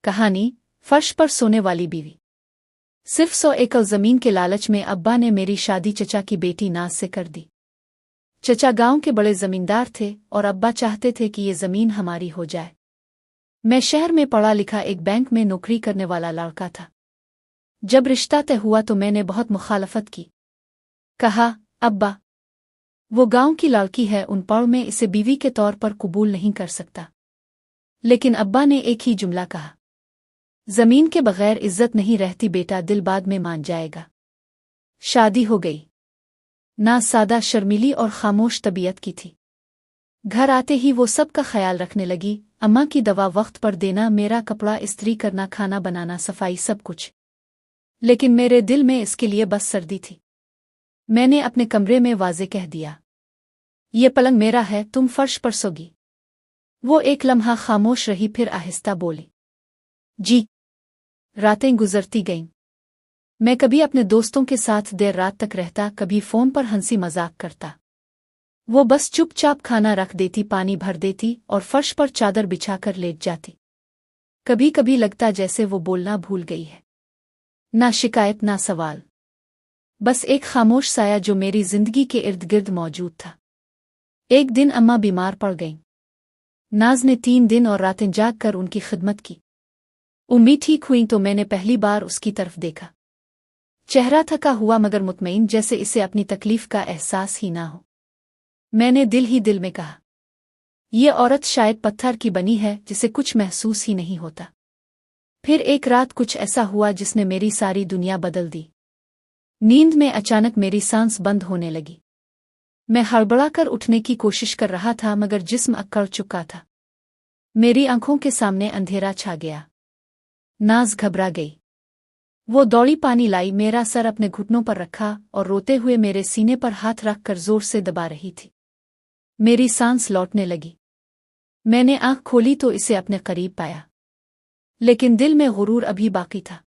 कहानी फर्श पर सोने वाली बीवी। सिर्फ 100 एकड़ जमीन के लालच में अब्बा ने मेरी शादी चचा की बेटी नाज से कर दी। चचा गांव के बड़े जमींदार थे और अब्बा चाहते थे कि ये जमीन हमारी हो जाए। मैं शहर में पढ़ा लिखा एक बैंक में नौकरी करने वाला लड़का था। जब रिश्ता तय हुआ तो मैंने बहुत मुखालफत की। कहा, अब्बा, वो गांव की लड़की है, उन पढ़ में इसे बीवी के तौर पर कबूल नहीं कर सकता। लेकिन अब्बा ने एक ही जुमला कहा, जमीन के बगैर इज्जत नहीं रहती बेटा, दिल बाद में मान जाएगा। शादी हो गई। नाज सादा, शर्मीली और खामोश तबीयत की थी। घर आते ही वो सब का ख्याल रखने लगी, अम्मा की दवा वक्त पर देना, मेरा कपड़ा इस्त्री करना, खाना बनाना, सफाई, सब कुछ। लेकिन मेरे दिल में इसके लिए बस सर्दी थी। मैंने अपने कमरे में वाजे कह दिया, ये पलंग मेरा है, तुम फर्श पर सोगी। वो एक लम्हा खामोश रही, फिर आहिस्ता बोली, जी। रातें गुजरती गईं। मैं कभी अपने दोस्तों के साथ देर रात तक रहता, कभी फोन पर हंसी मजाक करता। वो बस चुपचाप खाना रख देती, पानी भर देती और फर्श पर चादर बिछाकर लेट जाती। कभी कभी लगता जैसे वो बोलना भूल गई है। ना शिकायत ना सवाल, बस एक खामोश साया जो मेरी जिंदगी के इर्द गिर्द मौजूद था। एक दिन अम्मा बीमार पड़ गईं। नाज ने 3 दिन और रातें जाग कर उनकी खिदमत की। उम्मीद ठीक हुई तो मैंने पहली बार उसकी तरफ देखा। चेहरा थका हुआ मगर मुतमईन, जैसे इसे अपनी तकलीफ का एहसास ही ना हो। मैंने दिल ही दिल में कहा, ये औरत शायद पत्थर की बनी है, जिसे कुछ महसूस ही नहीं होता। फिर एक रात कुछ ऐसा हुआ जिसने मेरी सारी दुनिया बदल दी। नींद में अचानक मेरी सांस बंद होने लगी। मैं हड़बड़ाकर उठने की कोशिश कर रहा था मगर जिस्म अकड़ चुका था। मेरी आंखों के सामने अंधेरा छा गया। नाज घबरा गई। वो दौड़ी पानी लाई, मेरा सर अपने घुटनों पर रखा और रोते हुए मेरे सीने पर हाथ रखकर जोर से दबा रही थी। मेरी सांस लौटने लगी। मैंने आंख खोली तो इसे अपने करीब पाया, लेकिन दिल में गुरूर अभी बाकी था।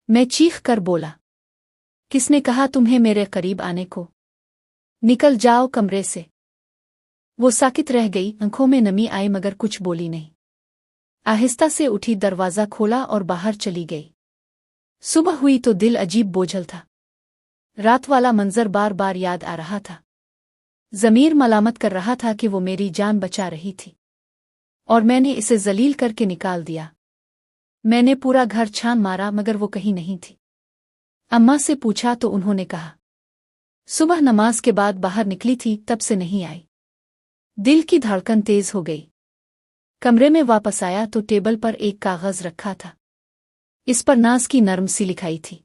मैं चीख कर बोला, किसने कहा तुम्हें मेरे करीब आने को? निकल जाओ कमरे से। वो साकित रह गई, आंखों में नमी आई मगर कुछ बोली नहीं। आहिस्ता से उठी, दरवाजा खोला और बाहर चली गई। सुबह हुई तो दिल अजीब बोझल था। रात वाला मंजर बार बार याद आ रहा था। ज़मीर मलामत कर रहा था कि वो मेरी जान बचा रही थी और मैंने इसे जलील करके निकाल दिया। मैंने पूरा घर छान मारा मगर वो कहीं नहीं थी। अम्मा से पूछा तो उन्होंने कहा, सुबह नमाज के बाद बाहर निकली थी, तब से नहीं आई। दिल की धड़कन तेज हो गई। कमरे में वापस आया तो टेबल पर एक कागज रखा था। इस पर नाज की नर्म सी लिखाई थी,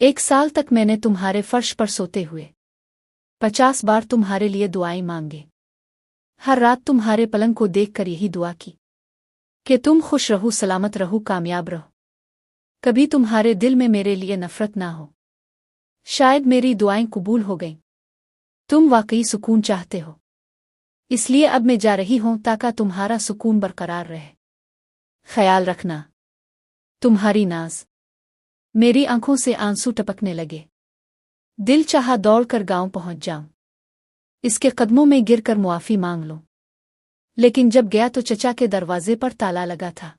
1 साल तक मैंने तुम्हारे फर्श पर सोते हुए 50 बार तुम्हारे लिए दुआएं मांगे। हर रात तुम्हारे पलंग को देखकर यही दुआ की कि तुम खुश रहो, सलामत रहो, कामयाब रहो। कभी तुम्हारे दिल में मेरे लिए नफरत ना हो। शायद मेरी दुआएं कबूल हो गईं। तुम वाकई सुकून चाहते हो, इसलिए अब मैं जा रही हूं ताकि तुम्हारा सुकून बरकरार रहे। ख्याल रखना, तुम्हारी नाज। मेरी आंखों से आंसू टपकने लगे। दिल चाहा दौड़कर गांव पहुंच जाऊं, इसके कदमों में गिरकर मुआफी मांग लूं। लेकिन जब गया तो चचा के दरवाजे पर ताला लगा था।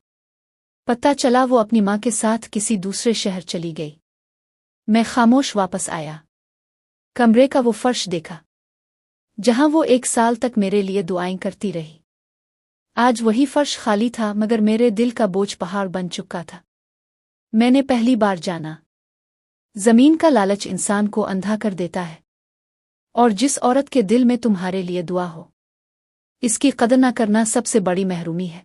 पता चला वो अपनी मां के साथ किसी दूसरे शहर चली गई। मैं खामोश वापस आया। कमरे का वो फर्श देखा जहां वो 1 साल तक मेरे लिए दुआएं करती रही। आज वही फर्श खाली था मगर मेरे दिल का बोझ पहाड़ बन चुका था। मैंने पहली बार जाना, जमीन का लालच इंसान को अंधा कर देता है, और जिस औरत के दिल में तुम्हारे लिए दुआ हो, इसकी कदर न करना सबसे बड़ी महरूमी है।